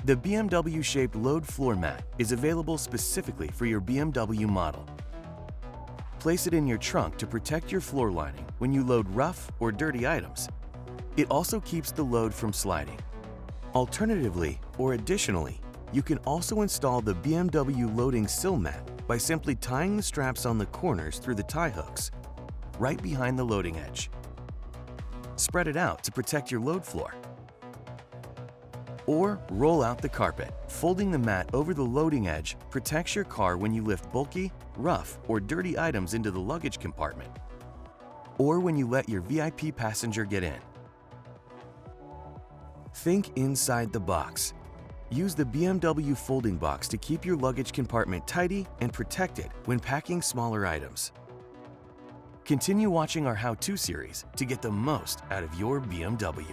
The BMW-shaped load floor mat is available specifically for your BMW model. Place it in your trunk to protect your floor lining when you load rough or dirty items. It also keeps the load from sliding. Alternatively, or additionally, you can also install the BMW Loading Sill Mat by simply tying the straps on the corners through the tie hooks, right behind the loading edge. Spread it out to protect your load floor. Or roll out the carpet. Folding the mat over the loading edge protects your car when you lift bulky, rough, or dirty items into the luggage compartment, or when you let your VIP passenger get in. Think inside the box. Use the BMW folding box to keep your luggage compartment tidy and protected when packing smaller items. Continue watching our how-to series to get the most out of your BMW.